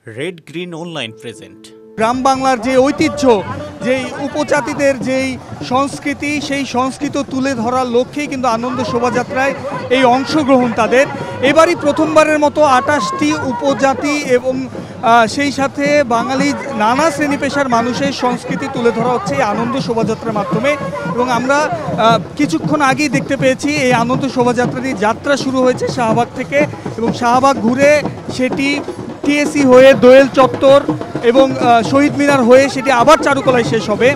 Red green online present. গ্রাম বাংলার যে ঐতিহ্য, যেই উপজাতিদের যেই সংস্কৃতি, সেই সংস্কৃতি তুলে ধরার লক্ষ্যেই কিন্তু আনন্দ শোভাযাত্রায় এই অংশগ্রহণ তাদের। এবারই প্রথমবারের মতো ২৮টি উপজাতি এবং সেই সাথে বাঙালি নানা শ্রেণী পেশার মানুষের সংস্কৃতি তুলে ধরা হচ্ছে এই আনন্দ শোভাযাত্রার মাধ্যমে। এবং আমরা কিছুক্ষণ আগেই দেখতে পেয়েছি এই আনন্দ শোভাযাত্রাটি যাত্রা শুরু হয়েছে শাহবাগ থেকে, এবং শাহবাগ ঘুরে সেটি টিএসসি হয়ে দোয়েল চত্বর এবং শহীদ মিনার হয়ে সেটি আবার চারুকলায় শেষ হবে,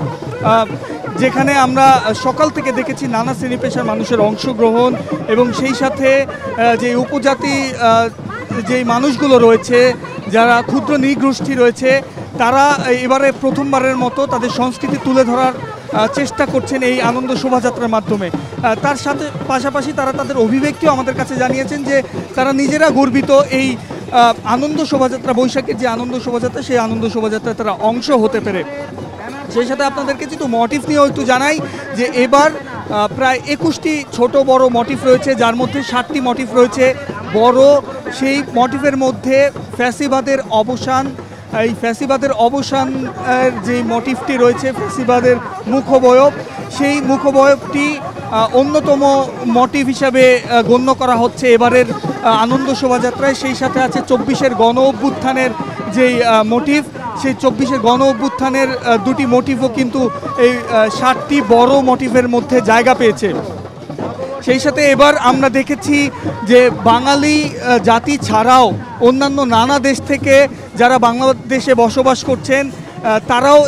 যেখানে আমরা সকাল থেকে দেখেছি নানা শ্রেণী পেশার মানুষের অংশগ্রহণ। এবং সেই সাথে যে উপজাতি যেই মানুষগুলো রয়েছে, যারা ক্ষুদ্র নৃগোষ্ঠী রয়েছে, তারা এবারে প্রথমবারের মতো তাদের সংস্কৃতি তুলে ধরার চেষ্টা করছেন এই আনন্দ শোভাযাত্রার মাধ্যমে। তার সাথে পাশাপাশি তারা তাদের অভিব্যক্তিও আমাদের কাছে জানিয়েছেন যে তারা নিজেরা গর্বিত এই আনন্দ শোভাযাত্রা, বৈশাখের যে আনন্দ শোভাযাত্রা, সেই আনন্দ শোভাযাত্রায় তারা অংশ হতে পেরে। সেই সাথে আপনাদেরকে যেহেতু মোটিভ নিয়েও একটু জানাই যে এবার প্রায় ২১টি ছোট বড় মোটিভ রয়েছে, যার মধ্যে 7টি মোটিভ রয়েছে বড়। সেই মোটিভের মধ্যে ফ্যাসিবাদের অবসান, এই ফ্যাসিবাদের অবসানের যে মোটিভটি রয়েছে, ফ্যাসিবাদের মুখবয়ব, সেই মুখবয়বটি অন্যতম মোটিভ হিসাবে গণ্য করা হচ্ছে এবারের আনন্দ শোভাযাত্রায়। সেই সাথে আছে ২৪-এর গণ অভ্যুত্থানের যেই মোটিভ, সেই ২৪-এর গণ অভ্যুত্থানের দুটি মোটিভও কিন্তু এই 7টি বড় মোটিভের মধ্যে জায়গা পেয়েছে। সেই সাথে এবার আমরা দেখেছি যে বাঙালি জাতি ছাড়াও অন্যান্য নানা দেশ থেকে যারা বাংলাদেশে বসবাস করছেন, তারাও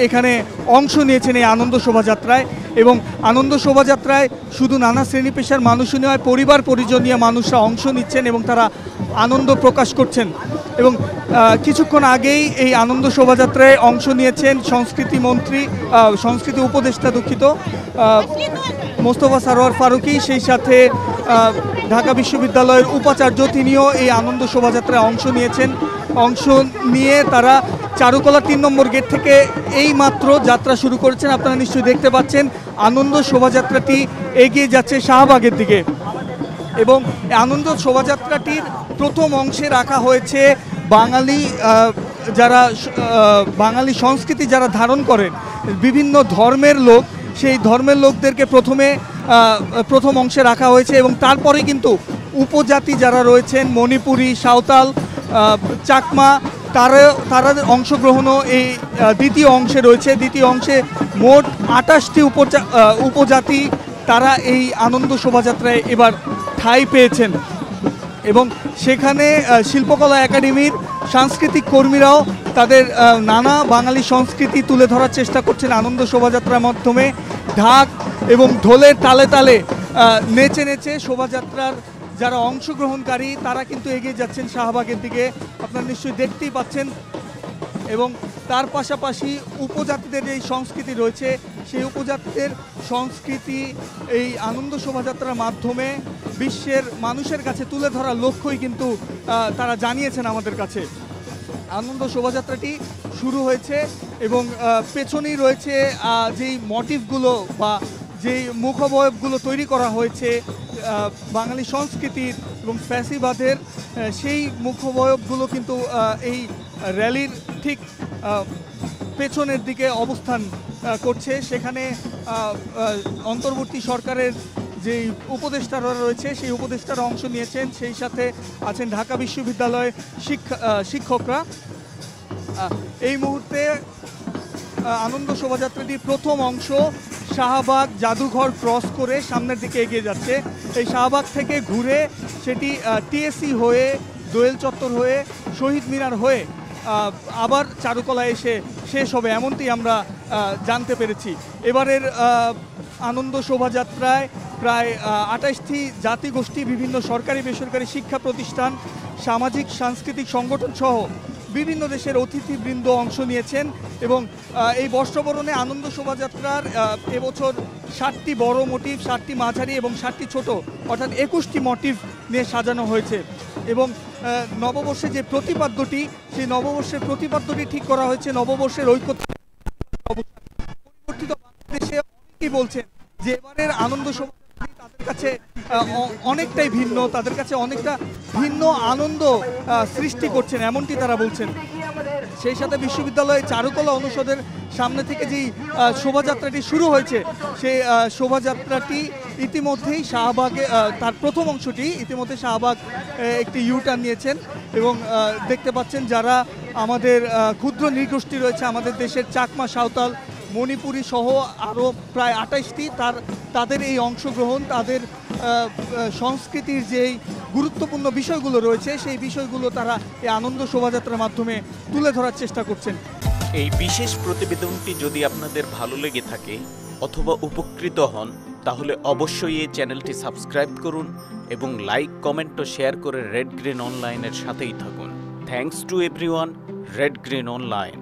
এখানে অংশ নিয়েছেন এই আনন্দ শোভাযাত্রায়। এবং আনন্দ শোভাযাত্রায় শুধু নানা শ্রেণী পেশার মানুষই নয়, পরিবার পরিজনীয় মানুষরা অংশ নিচ্ছেন এবং তারা আনন্দ প্রকাশ করছেন। এবং কিছুক্ষণ আগেই এই আনন্দ শোভাযাত্রায় অংশ নিয়েছেন সংস্কৃতি উপদেষ্টা মোস্তফা সরোয়ার ফারুকী, সেই সাথে ঢাকা বিশ্ববিদ্যালয়ের উপাচার্য, তিনিও এই আনন্দ শোভাযাত্রায় অংশ নিয়েছেন। অংশ নিয়ে তারা চারুকলা ৩ নম্বর গেট থেকে এই মাত্র যাত্রা শুরু করেছেন। আপনারা নিশ্চয়ই দেখতে পাচ্ছেন আনন্দ শোভাযাত্রাটি এগিয়ে যাচ্ছে শাহবাগের দিকে। এবং আনন্দ শোভাযাত্রাটির প্রথম অংশে রাখা হয়েছে বাঙালি সংস্কৃতি যারা ধারণ করেন, বিভিন্ন ধর্মের লোক, সেই ধর্মের লোকদেরকে প্রথম অংশে রাখা হয়েছে। এবং তারপরে কিন্তু উপজাতি যারা রয়েছেন, মণিপুরি, সাঁওতাল, চাকমা, তাদের অংশগ্রহণও এই দ্বিতীয় অংশে রয়েছে। দ্বিতীয় অংশে মোট ২৮টি উপজাতি তারা এই আনন্দ শোভাযাত্রায় এবার ঠাঁই পেয়েছেন। এবং সেখানে শিল্পকলা একাডেমির সাংস্কৃতিক কর্মীরাও তাদের নানা বাঙালি সংস্কৃতি তুলে ধরার চেষ্টা করছেন আনন্দ শোভাযাত্রার মাধ্যমে। ঢাক এবং ঢোলের তালে তালে নেচে নেচে শোভাযাত্রার যারা অংশগ্রহণকারী তারা কিন্তু এগিয়ে যাচ্ছেন শাহবাগের দিকে, আপনারা নিশ্চয়ই দেখতেই পাচ্ছেন। এবং তার পাশাপাশি উপজাতিদের এই সংস্কৃতি রয়েছে, সেই উপজাতিদের সংস্কৃতি এই আনন্দ শোভাযাত্রার মাধ্যমে বিশ্বের মানুষের কাছে তুলে ধরার লক্ষ্যই কিন্তু তারা জানিয়েছেন আমাদের কাছে। আনন্দ শোভাযাত্রাটি শুরু হয়েছে এবং পেছনেই রয়েছে যেই মোটিভগুলো বা যেই মুখবয়বগুলো তৈরি করা হয়েছে বাঙালি সংস্কৃতির এবং ফ্যাসিবাদের, সেই মুখবয়বগুলো কিন্তু এই র্যালির ঠিক পেছনের দিকে অবস্থান করছে। সেখানে অন্তর্বর্তী সরকারের যেই উপদেষ্টারা রয়েছে, সেই উপদেষ্টারা অংশ নিয়েছেন। সেই সাথে আছেন ঢাকা বিশ্ববিদ্যালয়ের শিক্ষকরা। এই মুহূর্তে আনন্দ শোভাযাত্রাটির প্রথম অংশ শাহবাগ জাদুঘর ক্রস করে সামনের দিকে এগিয়ে যাচ্ছে। এই শাহবাগ থেকে ঘুরে সেটি টিএসসি হয়ে দোয়েল চত্বর হয়ে শহীদ মিনার হয়ে আবার চারুকলায় এসে শেষ হবে, এমনটি আমরা জানতে পেরেছি। এবারের আনন্দ শোভাযাত্রায় প্রায় ২৮টি জাতিগোষ্ঠী, বিভিন্ন সরকারি বেসরকারি শিক্ষা প্রতিষ্ঠান, সামাজিক সাংস্কৃতিক সংগঠন সহ বিভিন্ন দেশের অতিথিবৃন্দ অংশ নিয়েছেন। এবং এই বর্ষবরণে আনন্দ শোভাযাত্রার এবছর 7টি বড় মোটিভ, 7টি মাঝারি এবং 7টি ছোট, অর্থাৎ 21টি মোটিভ নিয়ে সাজানো হয়েছে। এবং নববর্ষে যে প্রতিপাদ্যটি, সেই নববর্ষের প্রতিপাদ্যটি ঠিক করা হয়েছে নববর্ষের ঐক্য। পরিবর্তিত বাংলাদেশে অনেকেই বলছেন যে এবারের আনন্দ শোভাযাত্রাটি তাদের কাছে অনেকটাই ভিন্ন, তাদের কাছে অনেকটা ভিন্ন আনন্দ সৃষ্টি করছেন এমনটি তারা বলছেন। সেই সাথে বিশ্ববিদ্যালয়ে চারুকলা অনুষদের সামনে থেকে যেই শোভাযাত্রাটি শুরু হয়েছে, সেই শোভাযাত্রাটি ইতিমধ্যেই শাহবাগে তার প্রথম অংশটি ইতিমধ্যে শাহবাগ একটি ইউটার্ন নিয়েছেন এবং দেখতে পাচ্ছেন যারা আমাদের ক্ষুদ্র নৃগোষ্ঠী রয়েছে আমাদের দেশের, চাকমা, সাঁওতাল, মণিপুরী সহ আরও প্রায় 28টি, তাদের এই অংশগ্রহণ, তাদের সংস্কৃতির যেই গুরুত্বপূর্ণ বিষয়গুলো রয়েছে সেই বিষয়গুলো তারা এই আনন্দ শোভাযাত্রার মাধ্যমে তুলে ধরার চেষ্টা করছেন। এই বিশেষ প্রতিবেদনটি যদি আপনাদের ভালো লেগে থাকে অথবা উপকৃত হন, তাহলে অবশ্যই এই চ্যানেলটি সাবস্ক্রাইব করুন এবং লাইক, কমেন্ট ও শেয়ার করে রেড গ্রিন অনলাইনের সাথেই থাকুন। Thanks to everyone, red green online.